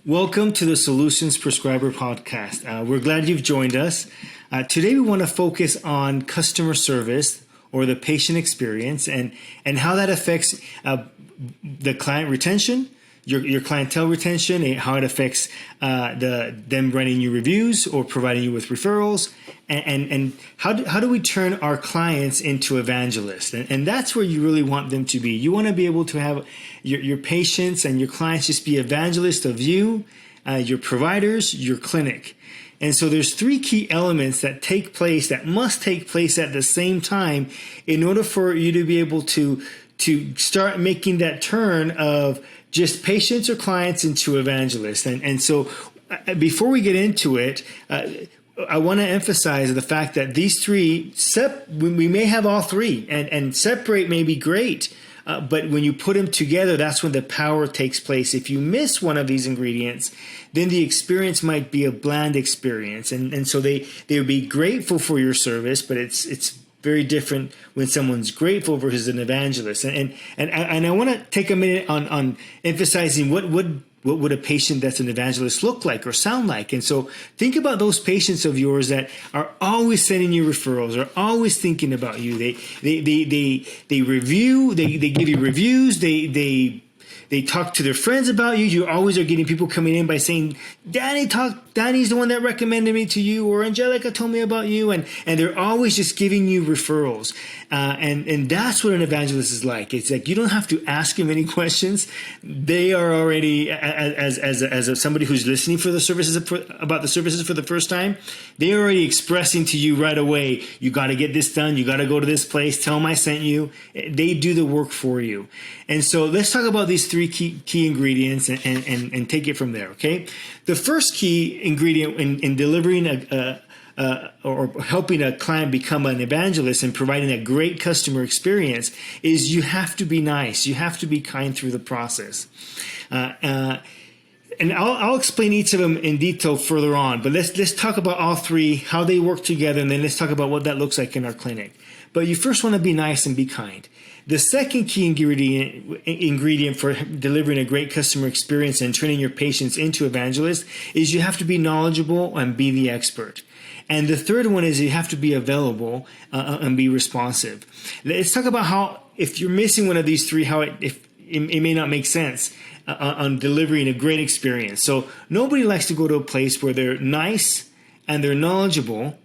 Welcome to the Solutions Prescriber podcast. We're glad you've joined us. Today we want to focus on customer service or the patient experience and how that affects the client retention, your clientele retention, and how it affects them writing you reviews or providing you with referrals, and how do we turn our clients into evangelists? And that's where you really want them to be. You want to be able to have your patients and your clients just be evangelists of you, your providers, your clinic. And so there's three key elements that must take place at the same time in order for you to be able to start making that turn of just patients or clients into evangelists. And so before we get into it, I want to emphasize the fact that these three, we may have all three, and separate may be great, but when you put them together, that's when the power takes place. If you miss one of these ingredients, then the experience might be a bland experience. And so they would be grateful for your service, but it's very different when someone's grateful versus an evangelist. And I want to take a minute on emphasizing what would a patient that's an evangelist look like or sound like. And so think about those patients of yours that are always sending you referrals, are always thinking about you. They review, they give you reviews, they talk to their friends about you. You always are getting people coming in by saying, Danny's the one that recommended me to you, or Angelica told me about you. And they're always just giving you referrals. And that's what an evangelist is like. It's like you don't have to ask them any questions. They are already, as somebody who's listening for the services about the services for the first time, they're already expressing to you right away, you got to get this done. You got to go to this place. Tell them I sent you. They do the work for you. And so let's talk about these three key ingredients and take it from there, okay? The first key ingredient in delivering or helping a client become an evangelist and providing a great customer experience is you have to be nice. You have to be kind through the process. And I'll explain each of them in detail further on, but let's talk about all three, how they work together, and then let's talk about what that looks like in our clinic. But you first want to be nice and be kind. The second key ingredient for delivering a great customer experience and turning your patients into evangelists is you have to be knowledgeable and be the expert. And the third one is you have to be available and be responsive. Let's talk about how, if you're missing one of these three, how it may not make sense on delivering a great experience. So nobody likes to go to a place where they're nice and they're knowledgeable,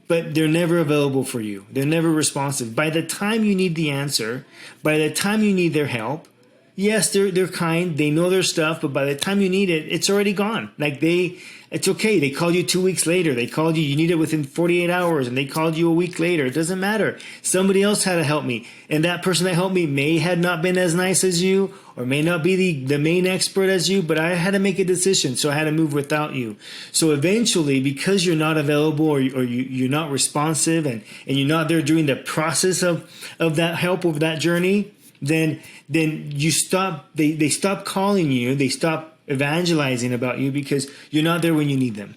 but they're never available for you. They're never responsive. By the time you need the answer, by the time you need their help, yes, they're kind, they know their stuff, but by the time you need it, it's already gone. It's okay. They called you 2 weeks later. They called you need it within 48 hours, and they called you a week later. It doesn't matter. Somebody else had to help me. And that person that helped me may have not been as nice as you, or may not be the main expert as you, but I had to make a decision, so I had to move without you. So eventually, because you're not available or you're not responsive and you're not there during the process of that help, of that journey, then you stop. They stop calling you. They stop evangelizing about you because you're not there when you need them.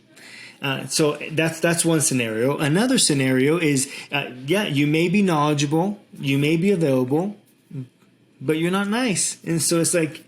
So that's one scenario. Another scenario is, you may be knowledgeable, you may be available, but you're not nice. And so it's like,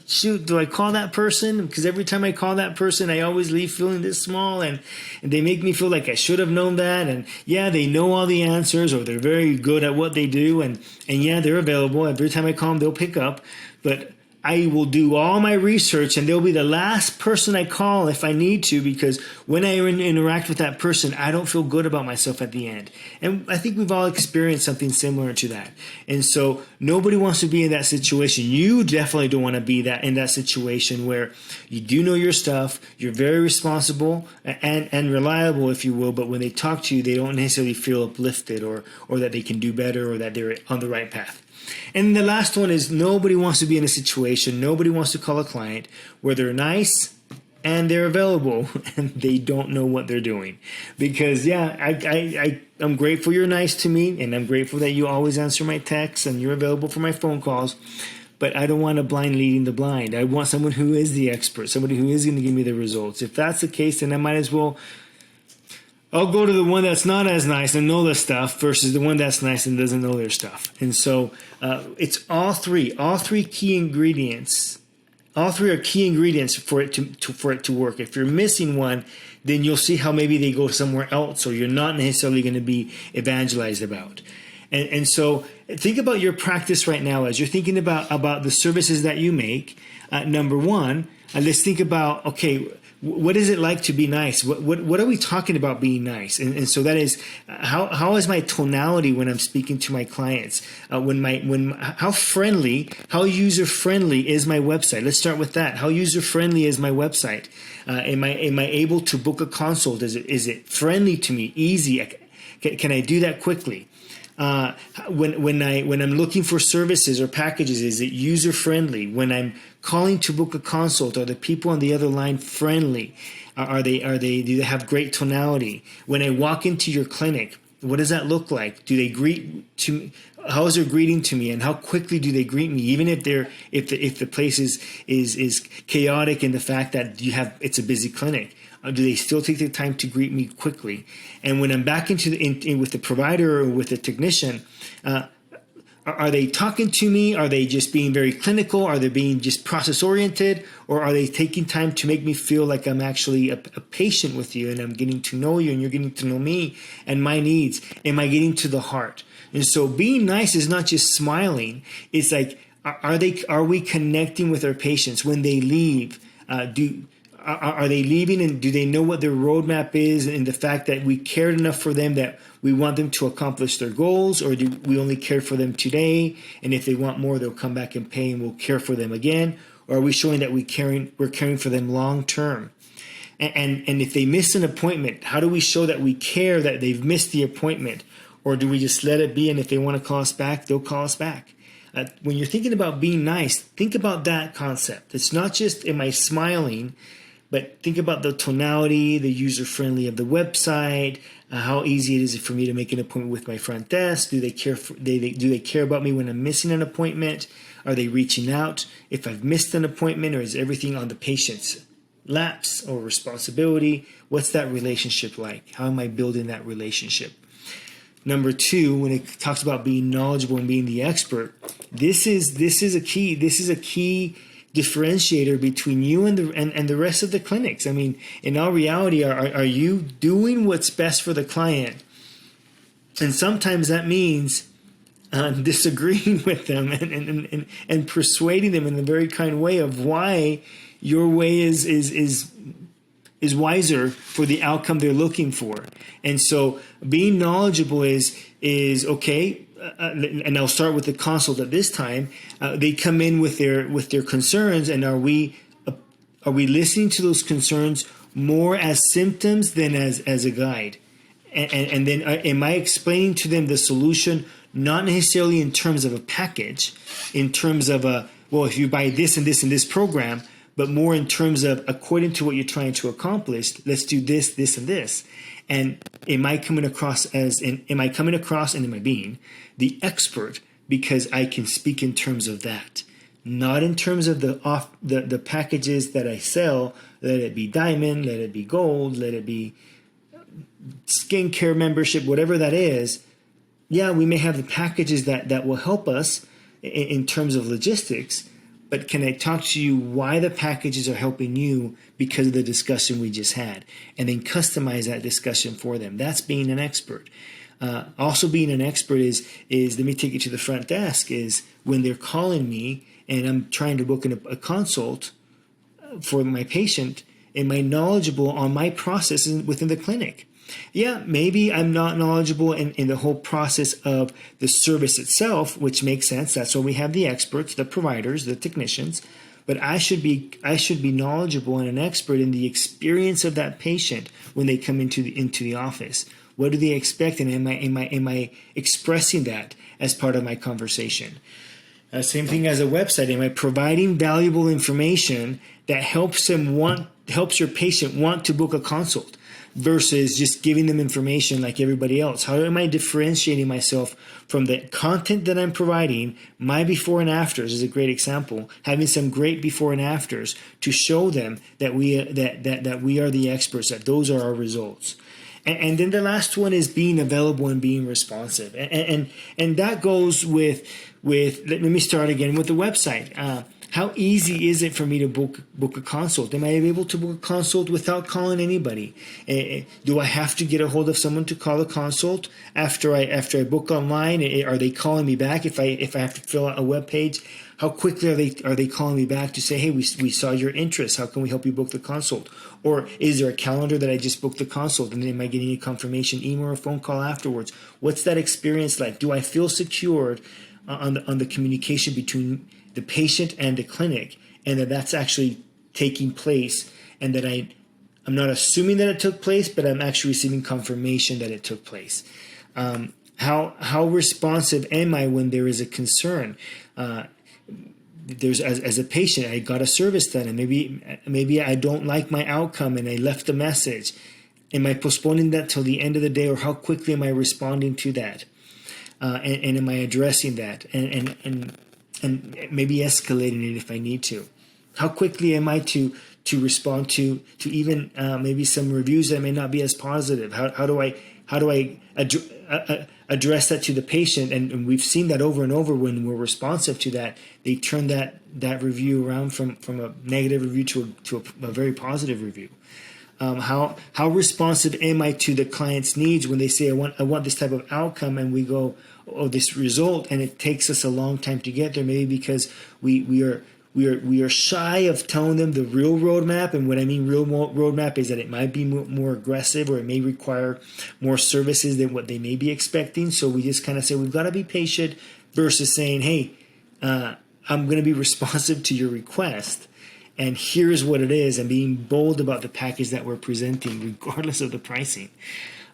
shoot, do I call that person? Because every time I call that person, I always leave feeling this small, and they make me feel like I should have known that. And yeah, they know all the answers, or they're very good at what they do. And yeah, they're available. Every time I call them, they'll pick up. But I will do all my research, and they'll be the last person I call if I need to, because when I interact with that person, I don't feel good about myself at the end. And I think we've all experienced something similar to that. And so nobody wants to be in that situation. You definitely don't want to be in that situation where you do know your stuff, you're very responsible and reliable, if you will, but when they talk to you, they don't necessarily feel uplifted or that they can do better or that they're on the right path. And the last one is nobody wants to be in a situation, nobody wants to call a client where they're nice and they're available and they don't know what they're doing. Because, I'm grateful you're nice to me, and I'm grateful that you always answer my texts and you're available for my phone calls. But I don't want a blind leading the blind. I want someone who is the expert, somebody who is going to give me the results. If that's the case, then I might as well I'll go to the one that's not as nice and know the stuff versus the one that's nice and doesn't know their stuff. And so it's all three key ingredients All three are key ingredients for it to work. If you're missing one, then you'll see how maybe they go somewhere else, or you're not necessarily going to be evangelized about. And so think about your practice right now as you're thinking about the services that you make. Number one, let's think about, okay, what is it like to be nice? What are we talking about being nice? And so that is, how is my tonality when I'm speaking to my clients? How friendly, how user friendly is my website? Let's start with that. How user friendly is my website? Am I able to book a consult? Is it friendly to me? Easy? Can I do that quickly? When I'm looking for services or packages, is it user friendly? When I'm calling to book a consult, are the people on the other line friendly? Do they have great tonality? When I walk into your clinic, what does that look like? Do they greet to me? How is their greeting to me, and how quickly do they greet me? Even if the place is chaotic in the fact that it's a busy clinic. Do they still take the time to greet me quickly? And when I'm back with the provider or with the technician, are they talking to me? Are they just being very clinical? Are they being just process oriented? Or are they taking time to make me feel like I'm actually a patient with you, and I'm getting to know you and you're getting to know me and my needs? Am I getting to the heart? And so being nice is not just smiling. It's like, are we connecting with our patients when they leave? Are they leaving, and do they know what their roadmap is, and the fact that we cared enough for them that we want them to accomplish their goals? Or do we only care for them today, and if they want more, they'll come back and pay and we'll care for them again? Or are we showing that we're caring for them long term? And if they miss an appointment, how do we show that we care that they've missed the appointment? Or do we just let it be, and if they want to call us back, they'll call us back? When you're thinking about being nice, think about that concept. It's not just, am I smiling? But think about the tonality, the user-friendly of the website, how easy it is for me to make an appointment with my front desk. Do they care do they care about me when I'm missing an appointment? Are they reaching out if I've missed an appointment, or is everything on the patient's laps or responsibility? What's that relationship like? How am I building that relationship? Number two, when it talks about being knowledgeable and being the expert, this is a key differentiator between you and the rest of the clinics. I mean, in all reality, are you doing what's best for the client? And sometimes that means disagreeing with them and persuading them in a very kind way of why your way is wiser for the outcome they're looking for. And so being knowledgeable is okay. And I'll start with the consult at this time. They come in with their concerns, and are we listening to those concerns more as symptoms than as a guide? And then am I explaining to them the solution, not necessarily in terms of a package, in terms of if you buy this and this and this program, but more in terms of, according to what you're trying to accomplish, let's do this, this, and this. And am I coming across and am I being the expert because I can speak in terms of that, not in terms of the packages that I sell? Let it be diamond, let it be gold, let it be skincare membership, whatever that is. Yeah, we may have the packages that will help us in terms of logistics, but can I talk to you why the packages are helping you because of the discussion we just had, and then customize that discussion for them? That's being an expert. Also being an expert is let me take you to the front desk, is when they're calling me and I'm trying to book a consult for my patient, am I knowledgeable on my processes within the clinic? Yeah, maybe I'm not knowledgeable in the whole process of the service itself, which makes sense. That's why we have the experts, the providers, the technicians. But I should be knowledgeable and an expert in the experience of that patient when they come into the office. What do they expect, and am I expressing that as part of my conversation? Same thing as a website. Am I providing valuable information that helps your patient want to book a consult, versus just giving them information like everybody else? How am I differentiating myself from the content that I'm providing? My before and afters is a great example. Having some great before and afters to show them that we are the experts, that those are our results. And then the last one is being available and being responsive. And that goes with let me start again with the website. How easy is it for me to book a consult? Am I able to book a consult without calling anybody? Do I have to get a hold of someone to call a consult after I book online? Are they calling me back if I have to fill out a web page? How quickly are they calling me back to say, hey, we saw your interest. How can we help you book the consult? Or is there a calendar that I just booked the consult, and then am I getting a confirmation email or a phone call afterwards? What's that experience like? Do I feel secured on the communication between the patient and the clinic, and that's actually taking place, and that I'm not assuming that it took place, but I'm actually receiving confirmation that it took place? How responsive am I when there is a concern? There's as a patient, I got a service done, and maybe I don't like my outcome, and I left a message. Am I postponing that till the end of the day, or how quickly am I responding to that? And am I addressing that, and maybe escalating it if I need to? How quickly am I to respond to even maybe some reviews that may not be as positive? How do I address that to the patient? And we've seen that over and over. When we're responsive to that, they turn that review around from a negative review to a very positive review. How responsive am I to the client's needs when they say, I want this type of outcome, and we go, oh, this result, and it takes us a long time to get there, maybe because we are shy of telling them the real roadmap. And what I mean real roadmap is that it might be more aggressive, or it may require more services than what they may be expecting. So we just kind of say, we've got to be patient, versus saying, hey, I'm going to be responsive to your request, and here's what it is, and being bold about the package that we're presenting, regardless of the pricing.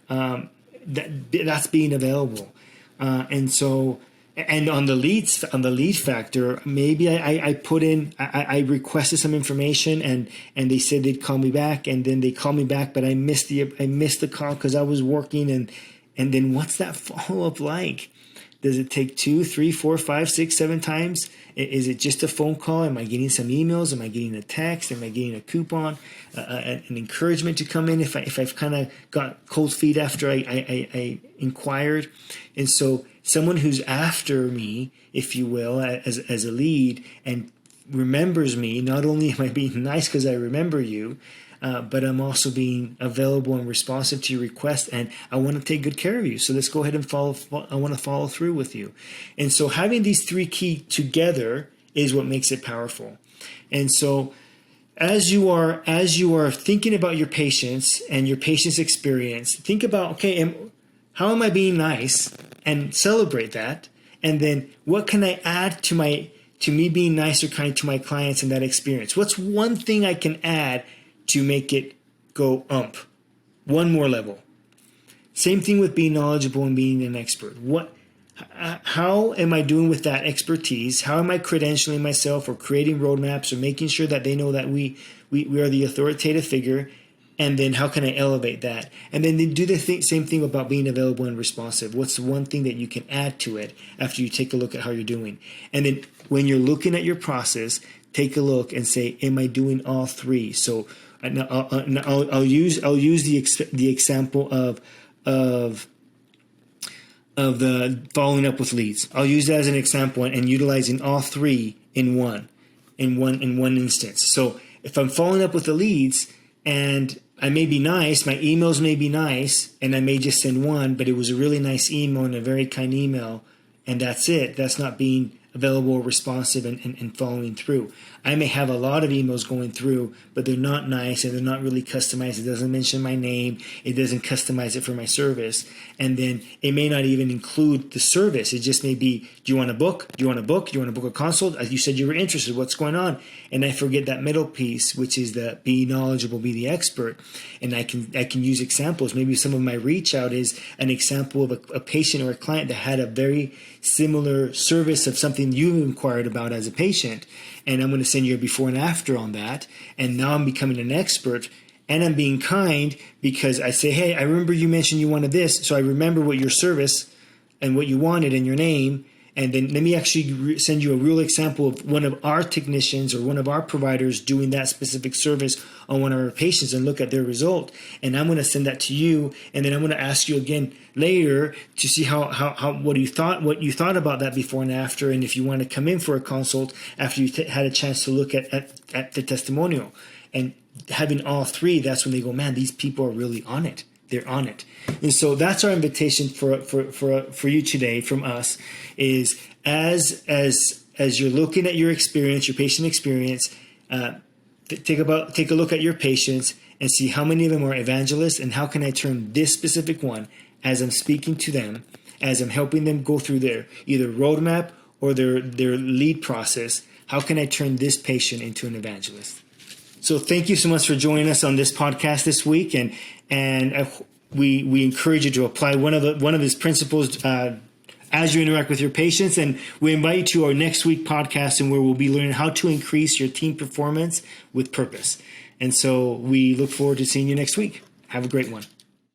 That's being available. And on the lead factor, maybe I requested some information, and they said they'd call me back, and then they called me back, but I missed the call because I was working, and then what's that follow-up like? Does it take 2, 3, 4, 5, 6, 7 times? Is it just a phone call? Am I getting some emails? Am I getting a text? Am I getting a coupon, an encouragement to come in if I've kind of got cold feet after I inquired? And so someone who's after me, if you will, as a lead, and remembers me, not only am I being nice because I remember you, but I'm also being available and responsive to your request, and I want to take good care of you. So let's go ahead and I want to follow through with you. And so having these 3 key together is what makes it powerful. And so as you are thinking about your patients and your patient's experience, think about, okay, how am I being nice, and celebrate that. And then what can I add to me being nice or kind to my clients in that experience? What's one thing I can add to make it go one more level? Same thing with being knowledgeable and being an expert. How am I doing with that expertise? How am I credentialing myself, or creating roadmaps, or making sure that they know that we are the authoritative figure? And then how can I elevate that? And then do the same thing about being available and responsive. What's the one thing that you can add to it after you take a look at how you're doing? And then when you're looking at your process, take a look and say, am I doing all 3? So I'll use the example of the following up with leads. I'll use that as an example, and utilizing all 3 in one instance. So if I'm following up with the leads, and I may be nice, my emails may be nice, and I may just send one, but it was a really nice email and a very kind email, and that's it. That's not being available, responsive, and following through. I may have a lot of emails going through, but they're not nice, and they're not really customized. It doesn't mention my name. It doesn't customize it for my service. And then it may not even include the service. It just may be, do you want to book? Do you want to book? Do you want to book a consult? You said you were interested. What's going on? And I forget that middle piece, which is the be knowledgeable, be the expert. And I can use examples. Maybe some of my reach out is an example of a patient or a client that had a very similar service of something you inquired about as a patient. And I'm going to send you a before and after on that. And now I'm becoming an expert, and I'm being kind because I say, hey, I remember you mentioned you wanted this. So I remember what your service and what you wanted and your name. And then let me actually send you a real example of one of our technicians or one of our providers doing that specific service on one of our patients and look at their result. And I'm going to send that to you. And then I'm going to ask you again later to see what you thought about that before and after. And if you want to come in for a consult after you had a chance to look at the testimonial. And having all three, that's when they go, man, these people are really on it. They're on it. And so that's our invitation for you today from us is as you're looking at your experience, your patient experience, take a look at your patients and see how many of them are evangelists and how can I turn this specific one as I'm speaking to them, as I'm helping them go through their either roadmap or their lead process. How can I turn this patient into an evangelist? So thank you so much for joining us on this podcast this week, and we encourage you to apply one of his principles as you interact with your patients. And we invite you to our next week podcast, and where we'll be learning how to increase your team performance with purpose. And so we look forward to seeing you next week. Have a great one.